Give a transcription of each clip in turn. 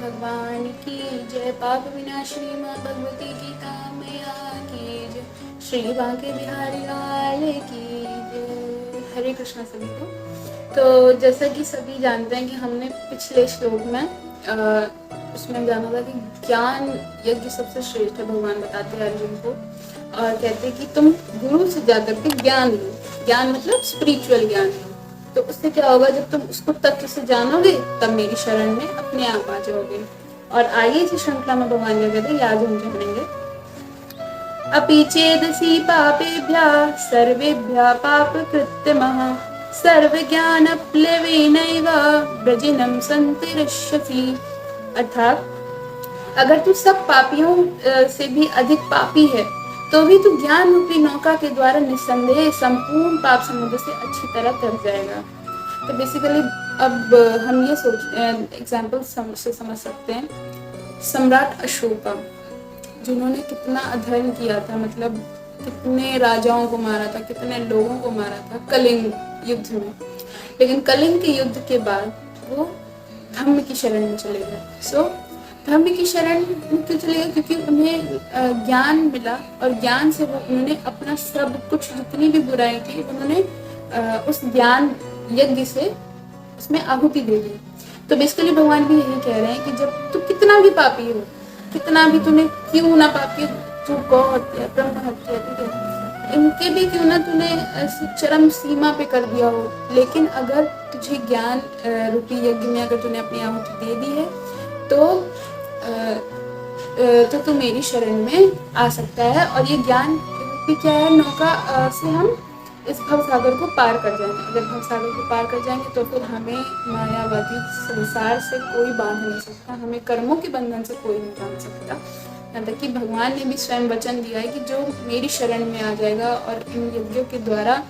भगवान की जय। पाप विनाशिनी माँ भगवती गीता मैया की जय। श्री बांके बिहारी लाल की जय। हरे कृष्णा सभी को। तो जैसा कि सभी जानते हैं कि हमने पिछले श्लोक में उसमें जाना था कि ज्ञान यज्ञ सबसे श्रेष्ठ है। भगवान बताते हैं अर्जुन को और कहते हैं कि तुम गुरु से जाकर के ज्ञान लो। ज्ञान मतलब स्पिरिचुअल ज्ञान लो। तो उससे क्या होगा, जब तुम उसको तत्व से जानोगे तब मेरी शरण में अपने आप आ जाओगे। और आगे इसी श्रृंखला में भगवान क्या कहते हैं, आज हम जानेंगे। अपि चेदसि पापेभ्यः सर्वेभ्यः पापकृत्यमः सर्वज्ञानप्लवेनैव वृजिनं सन्तरिष्यसि। अर्थात अगर तू सब पापियों से भी अधिक पापी है तो भी तू ज्ञान रूपी नौका के द्वारा निस्संदेह संपूर्ण पाप समुद्र से अच्छी तरह तर जाएगा। तो बेसिकली अब हम ये एग्जाम्पल से समझ सकते हैं। सम्राट अशोका जिन्होंने कितना अधर्म किया था, मतलब कितने राजाओं को मारा था, कितने लोगों को मारा था कलिंग युद्ध में। लेकिन कलिंग के युद्ध के बाद वो धम्म की शरण में चले गए। धम्म की शरण में क्यों चले गए? क्योंकि उन्हें ज्ञान मिला और ज्ञान से वो उन्होंने अपना सब कुछ, जितनी भी बुराई थी, उन्होंने उस ज्ञान यज्ञ से उसमें आहुति दे दी। तो बेसिकली भगवान भी यही कह रहे हैं कि जब तू कितना भी पापी हो, कितना भी तूने क्यों ना पापी, तू गौ हत्या, ब्रह्म हत्या, ठीक है, इनके भी क्यों ना तूने चरम सीमा पे कर दिया हो, लेकिन अगर तुझे ज्ञान रूपी यज्ञ में अगर तूने अपनी आहुति दे दी है तो तू मेरी शरण में आ सकता है। और ये ज्ञान रूपी क्या है, नौका से हम इस भवसागर को पार कर जाएंगे। अगर भवसागर को पार कर जाएंगे तो फिर हमें मायावादी संसार से कोई बांध नहीं सकता, हमें कर्मों के बंधन से कोई नहीं बांध सकता। यहाँ तक कि भगवान ने भी स्वयं वचन दिया है कि जो मेरी शरण में आ जाएगा और इन यज्ञों के द्वारा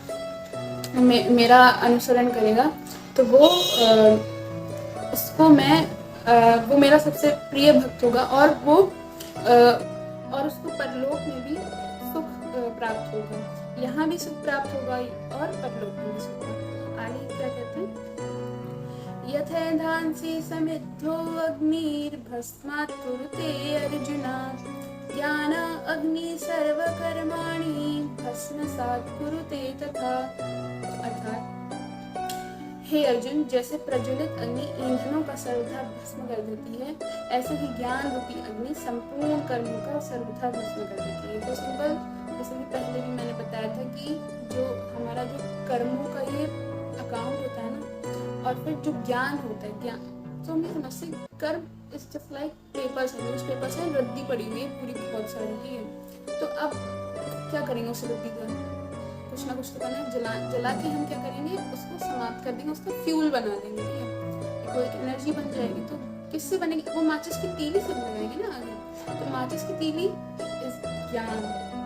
मेरा अनुसरण करेगा तो वो उसको वो मेरा सबसे प्रिय भक्त होगा और उसको परलोक में भी सुख प्राप्त होगा। यहाँ भी सुख प्राप्त होगा और परलोक में भी सुख। आगे क्या कहते हैं, यथेधांसि समिद्धो अग्निर्भस्मात् कुरुते अर्जुना ज्ञान अग्नि सर्वकर्माणि भस्मसात् कुरुते तथा। अर्थात हे अर्जुन, जैसे प्रज्वलित अग्नि ईंधनों का सर्वथा भस्म कर देती है, ऐसे ही ज्ञान रूपी अग्नि संपूर्ण कर्मों का सर्वथा भस्म कर देती है। तो सिंपल, जैसे कि पहले भी मैंने बताया था कि जो हमारा जो कर्मों का ये अकाउंट होता है ना, और फिर जो ज्ञान होता है, ज्ञान तो हम ये समझते हैं कर्म इज जस्ट लाइक पेपर्स है, उस पेपर से रद्दी पड़ी हुई है पूरी बहुत सारी, ठीक है। तो अब क्या करेंगे उस रद्दी का? कुछ ना कुछ तो करना है। जला के हम क्या करेंगे, उसको समाप्त कर देंगे, उसका फ्यूल बना देंगे, ठीक है, कोई एनर्जी बन जाएगी। तो किससे बनेगी? वो माचिस की तीली से लगाएंगे ना आगे। तो माचिस की तीली इज ज्ञान।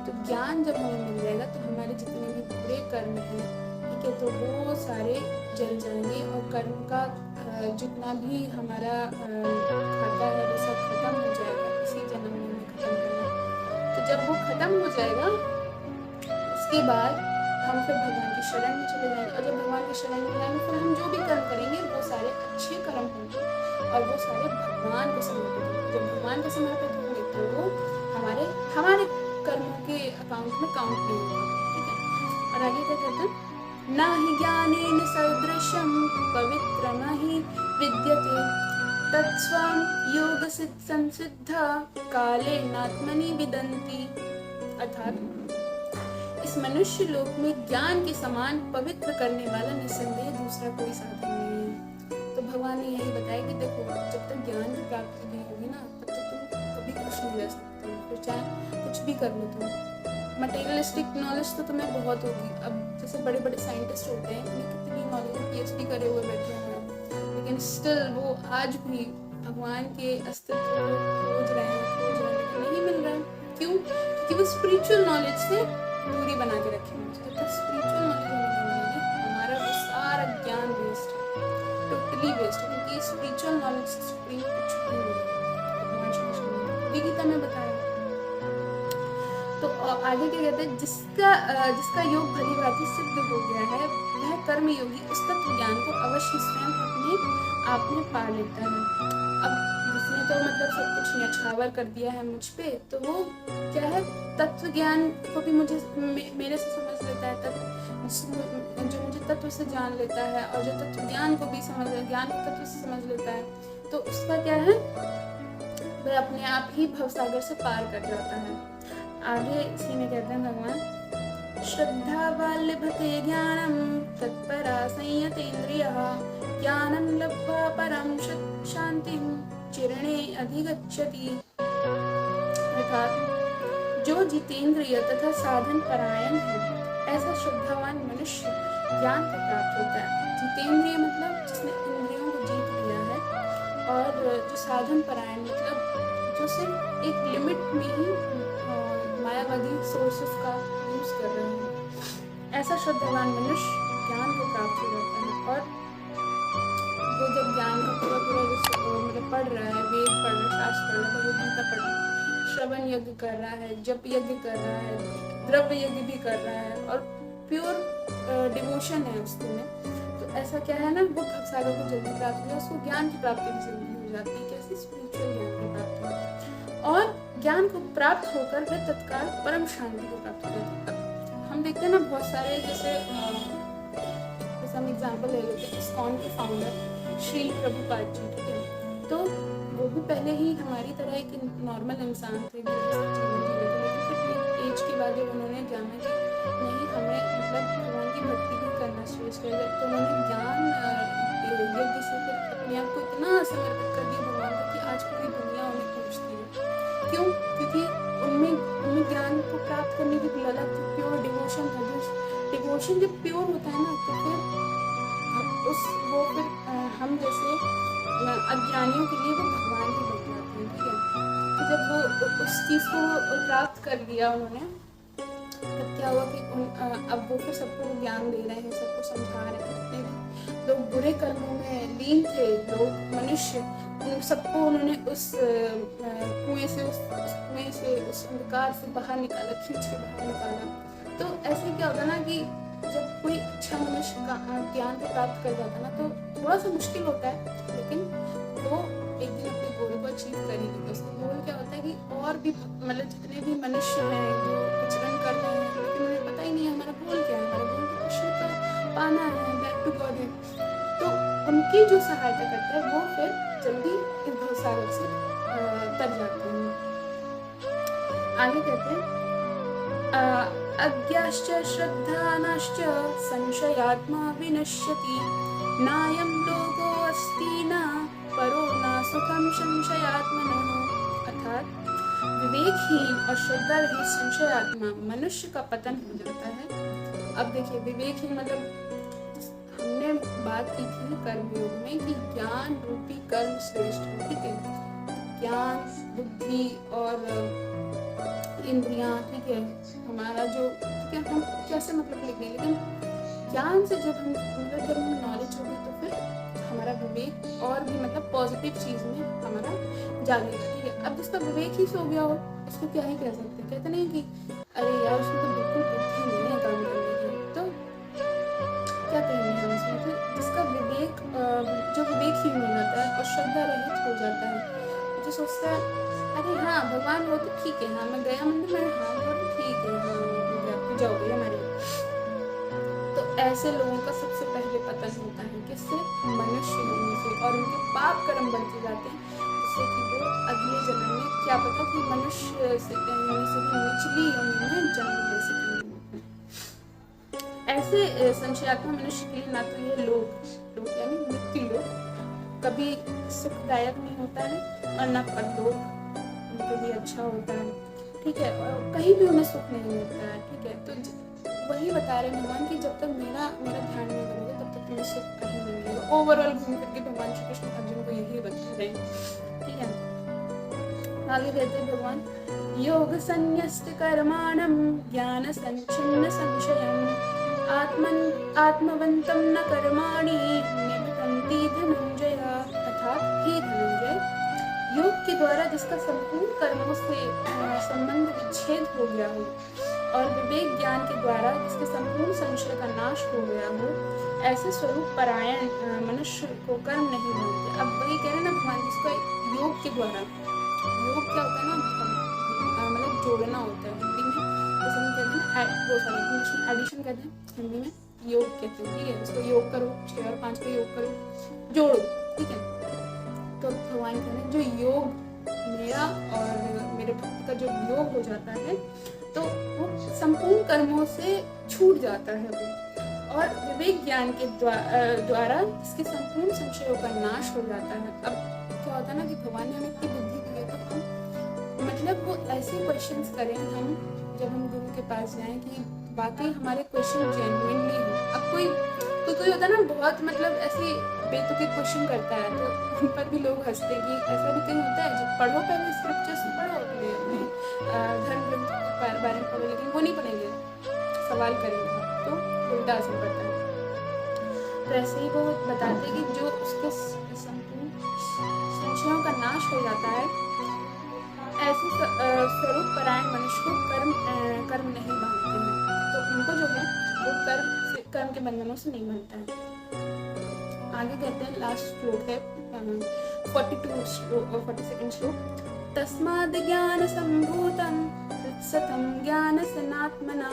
तो ज्ञान जब हमें मिल जाएगा तो हमारे जितने भी बुरे कर्म हैं, ठीक है, तो वो सारे जल जाएंगे और कर्म का जितना भी हमारा खाता है वो सब खत्म हो जाएगा। इसी जन्म में खत्म करना। तो जब वो खत्म हो जाएगा उसके बाद हम फिर भगवान की शरण में चले जाएंगे। और जब भगवान की शरण में जाएंगे फिर हम जो भी कर्म करेंगे वो सारे अच्छे कर्म होंगे और वो सारे भगवान को समर्पित होंगे। जब भगवान को समर्पित होंगे तो वो हमारे कर्मों के अकाउंट में काउंट नहीं होगा, ठीक है। और आगे क्या कहते हैं, न हि ज्ञानेन सदृशं पवित्रम हि विद्यते तत्स्वं योगसिद्ध संसिद्धा कालेनात्मनि विदन्ति। अर्थात इस मनुष्य लोक में ज्ञान के समान पवित्र करने वाला निस्संदेह दूसरा कोई साधन नहीं है। तो भगवान ने यही बताया कि देखो, जब तक ज्ञान की प्राप्ति नहीं होगी ना, तब तक तुम कभी खुश नहीं रह सकते हो। फिर चाहे कुछ भी कर लो तुम। मटेरियलिस्टिक नॉलेज तो तुम्हें बहुत होगी। अब जैसे बड़े बड़े साइंटिस्ट होते हैं, उन्हें कितनी नॉलेज, PhD करे हुए बैठे हुए हैं, लेकिन स्टिल वो आज भी भगवान के अस्तित्व को खोज रहे हैं, लेकिन नहीं मिल रहा है। क्यों? क्योंकि वो स्पिरिचुअल नॉलेज से दूरी बना के रखें। तो स्पिरिचुअल नॉलेज हमारा वो सारा ज्ञान वेस्ट है, टोटली वेस्ट है, क्योंकि स्पिरिचुअल नॉलेज से सुप्रीम कुछ भी नहीं है। गीता में बताया। तो आगे क्या कहते हैं, जिसका योग भली भांति सिद्ध हो गया है वह कर्म योगी उस तत्व ज्ञान को अवश्य स्वयं अपने आप में पा लेता है। अब जिसने तो मतलब सब कुछ न्यौछावर कर दिया है मुझ पे, तो वो क्या है, तत्व ज्ञान को भी मुझे मेरे से समझ लेता है, जो मुझे तत्व से जान लेता है, और जो तत्व ज्ञान को भी समझ ज्ञान को तत्व से समझ लेता है, तो उसका क्या है, वह अपने आप ही भवसागर से पार कर जाता है। आगे इसी में कहते हैं भगवान, श्रद्धा लभते ज्ञानम तत्परा संयतेन्द्रियः ज्ञानं लब्ध्वा परम शांतिं चिरणे अधिगच्छति। अर्थात जो जितेंद्रिय तथा साधन परायण है, ऐसा श्रद्धावान मनुष्य ज्ञान को प्राप्त होता है। जितेंद्रिय मतलब जिसने इंद्रियों को जीत लिया है, और जो साधन परायण मतलब जो सिर्फ एक लिमिट में ही मायावादी सोर्सेस का यूज कर रहे हैं, ऐसा श्रद्धावान मनुष्य ज्ञान को प्राप्त हो जाता है। और वो जब ज्ञान का पूरा मतलब पढ़ रहा है, वेद पढ़ रहा है, शास्त्र पढ़ रहा है, भगवद गीता पढ़ रहा है, श्रवण यज्ञ कर रहा है, जप यज्ञ कर रहा है, द्रव्य यज्ञ भी कर रहा है, और प्योर डिवोशन है उसमें, तो ऐसा क्या है ना, वो भवसागर को जल्दी प्राप्त हो जाए, उसको ज्ञान की प्राप्ति भी जल्दी हो जाती है। कैसे? स्पिरिचुअल ज्ञान की प्राप्ति, और ज्ञान को प्राप्त होकर वह तत्काल परम शांति को प्राप्त हो जाती है। हम देखते हैं ना बहुत सारे, जैसे हम एग्जाम्पल ले लेते हैं, इस्कॉन के फाउंडर श्री प्रभुपाद जी, ठीक है, तो वो भी पहले ही हमारी तरह एक नॉर्मल इंसान थे, जीवन जी रहे थे, लेकिन फिर एज के बाद जब उन्होंने जाना कि नहीं, हमें मतलब भगवान की भक्ति भी करना श्रेष्ठ है, तो उन्होंने ज्ञान यज्ञ से फिर अपने आप को इतना समर्पित कर दिया भगवान को कि आज पूरी दुनिया उन्हें पूछती है। क्यों? क्योंकि उनमें ज्ञान को प्राप्त करने की ललक थी, प्योर डिवोशन था। जो डिवोशन जब प्योर होता है ना, तो फिर हम जैसे अज्ञानियों के लिए वो भगवान ही बन जाते हैं, ठीक है। तो जब वो उस चीज़ को प्राप्त कर लिया उन्होंने, तब क्या हुआ कि अब वो फिर सबको ज्ञान दे रहे हैं, सबको समझा रहे हैं। जितने भी लोग बुरे कर्मों में लीन थे, लोग मनुष्य, उन सबको उन्होंने उस कुएं से उस अंधकार से बाहर निकाला, खींच के बाहर निकाला। तो ऐसे क्या होता ना कि जब कोई अच्छा मनुष्य का ज्ञान को प्राप्त कर जाता है ना, तो थोड़ा सा मुश्किल होता है, लेकिन वो एक दिन अपने गोल को अचीव कर ही लेता है। उसका गोल क्या होता है कि और भी मतलब जितने भी मनुष्य हैं जो विचरण कर रहे हैं, लेकिन उन्हें पता ही नहीं है हमारा गोल क्या है, हमारा गोल तो कृष्ण का पाना है, बैक टू गॉड है, तो उनकी जो सहायता करता है वो फिर जल्दी इस भवसागर से तर जाते हैं। आगे कहते हैं, अज्ञाश्च श्रद्धानाश्च संशयात्मा विनश्यति, नायं लोको अस्ति न परो न सुखम संशयात्मनः। अर्थात विवेकहीन और श्रद्धा रहित संशयात्मा मनुष्य का पतन हो जाता है। अब देखिए, विवेकहीन मतलब हमने बात की थी कर्मयोग में कि ज्ञान रूपी कर्म श्रेष्ठ है, ठीक है। ज्ञान, बुद्धि और इंद्रियां, ठीक है, हमारा जो, ठीक है, हम कैसे मतलब लेंगे, लेकिन ज्ञान से जब हमें नॉलेज होगी तो फिर हमारा विवेक और भी मतलब पॉजिटिव चीज़ में हमारा जागेगा, ठीक है। अब जिसका विवेक ही सो गया हो, उसको क्या ही कह सकते हैं, कहते नहीं कि अरे यार उसमें तो बिल्कुल बुद्धि नहीं है काम करने की, तो क्या कहेंगे हम उसमें। फिर जिसका विवेक जो विवेकहीन हो जाता है और श्रद्धा रहित हो जाता है, जो सोचता है अरे हाँ भगवान वो तो ठीक है, हाँ मैं गया मंदिर में, हाँ वो तो ठीक है, हाँ पूजा हो गई हमारी, तो ऐसे लोगों का सबसे पहले पतन होता है। किससे? मनुष्य होने से, और उनके पाप कर्म बढ़ते जाते हैं, जिससे कि वो अगले जन्म में क्या पता कि मनुष्य से निचली योनि में जन्म ले सकेंगे। ऐसे संशयात्मा मनुष्य के लिए ना तो ये लोक यानी मृत्यु लोक कभी सुखदायक नहीं होता है, और न परलोक उनके लिए अच्छा होता है, ठीक है, और कहीं भी उन्हें सुख नहीं मिलता है, ठीक है। तो वही बता रहे भगवान कि जब तक मेरा ध्यान नहीं करोगे तब तक तुम्हें सुख कहीं नहीं मिलेगा। ओवरऑल घूम फिर के भगवान श्री कृष्ण अर्जुन को यही बता रहे हैं, ठीक है। आगे कहते हैं भगवान, योग संन्यस्त कर्माणं ज्ञान संच्छिन्न संशयम् आत्मवन्तं न कर्माणि निबध्नन्ति धनंजय। अर्थात हे धनंजय, योग के द्वारा जिसका संपूर्ण कर्मों से संबंध विच्छेद हो गया हो, और विवेक ज्ञान के द्वारा जिसके संपूर्ण संशय का नाश हो गया हो, ऐसे स्वरूप परायण मनुष्य को कर्म नहीं बनते। अब वही कह रहे ना भगवान, जिसका योग के द्वारा। योग क्या होता है ना, मतलब जोड़ना होता है। हिंदी में जैसे हम कहते हैं ना, वो सॉरी इंग्लिश में एडिशन कहते हैं, हिंदी में योग कहते हैं। ठीक है, इसको योग करो, 6 और 5 को योग करो, जोड़ो। ठीक है, तो भगवान कह रहे हैं जो योग मेरा और मेरे भक्त का जो योग हो जाता है तो वो संपूर्ण कर्मों से छूट जाता है वो, और विवेक ज्ञान के द्वारा इसके संपूर्ण संशयों का नाश हो जाता है। अब क्या होता है ना कि भगवान ने हमें इतनी बुद्धि दी है, तो हम मतलब वो ऐसे क्वेश्चंस करें हम, जब हम गुरु के पास जाएं कि वाकई हमारे क्वेश्चन जेन्युइनली हो। अब कोई होता है ना बहुत मतलब ऐसी बेतुके क्वेश्चन करता है, तो उन पर भी लोग हंसते कि ऐसा भी कहीं होता है। जब पढ़ो पहले स्क्रिप्चर्स पढ़ो, अपने धर्म ग्रंथ के बारे में पढ़ो, लेकिन वो नहीं पढ़ेंगे, सवाल करेंगे, तो उल्टा असर पड़ता है। तो ऐसे ही वो बताते कि जो उसके संपूर्ण संशयों का नाश हो जाता है, ऐसे स्वरूप परायण मनुष्य को कर्म नहीं बांधते हैं। तो उनको जो है वो कर्म के बंधनों से नहीं बनता है। आगे कहते हैं, लास्ट श्लोक है 42nd श्लोक। तस्माद् ज्ञान संभूतं हृत्सतं ज्ञान सनात्मना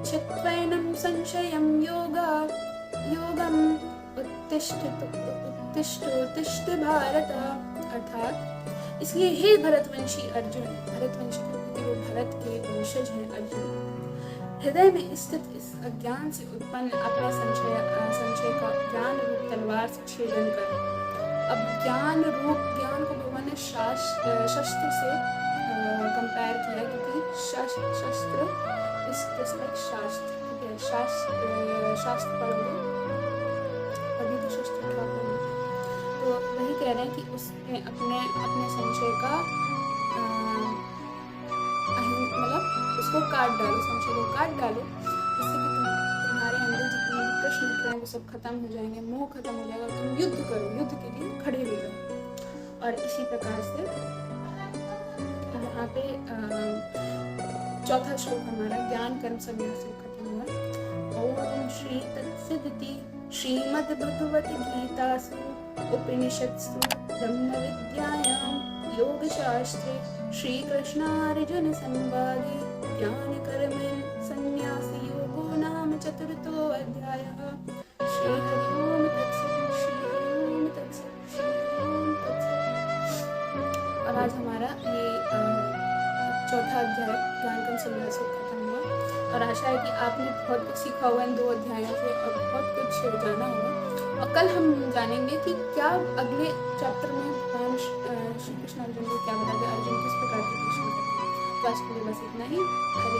चित्वैनं संशयं योगम उत्तिष्ठ भारत। अर्थात इसलिए हे भरतवंशी अर्जुन, भरतवंशी क्योंकि वो भरत के वंशज हैं अर्जुन, हृदय में स्थित इस अज्ञान से उत्पन्न अपने संशय का ज्ञान रूप तलवार से छेदन कर। अब ज्ञान को भगवान ने शस्त्र से कंपेयर किया, क्योंकि शस्त्र इस रिस्पेक्ट शास्त्र, ठीक है, शास्त्र पढ़ोगे अभी तो शस्त्र उठा पढ़ोगे। तो वही कह रहे हैं कि उसने अपने संशय का मतलब उसको काट डालो, संशय को काट डालो, जिससे कि तुम्हारे अंदर जितने भी प्रश्न उठ रहे हैं वो सब खत्म हो जाएंगे, मोह खत्म हो जाएगा, तुम युद्ध करो, युद्ध के लिए खड़े हो जाओ। और इसी प्रकार से यहाँ पे 4था श्लोक हमारा ज्ञान कर्म संन्यास से खत्म हुआ। ओम श्री तत्सदिति श्रीमद्भगवत गीतासु उपनिषत्सु ब्रह्म विद्यायां योग शास्त्रे श्री कृष्णार्जुन संवादे ज्ञान कर्म संन्यास योगो नाम 4थो अध्यायः। श्री हरि ओम तत्सत्, श्री हरि ओम तत्सत्, श्री हरि ओम तत्सत्। और आज हमारा ये 4था अध्याय ज्ञान कर्म संन्यास खत्म हुआ, और आशा है कि आपने बहुत कुछ सीखा होगा इन 2 अध्यायों से, और बहुत कुछ जाना होगा। और कल हम जानेंगे कि क्या अगले चैप्टर में भगवान श्री कृष्ण अर्जुन को क्या बताते हैं, अर्जुन किस प्रकार के प्रश्न करते हैं। तो आज के लिए बस इतना ही। हरे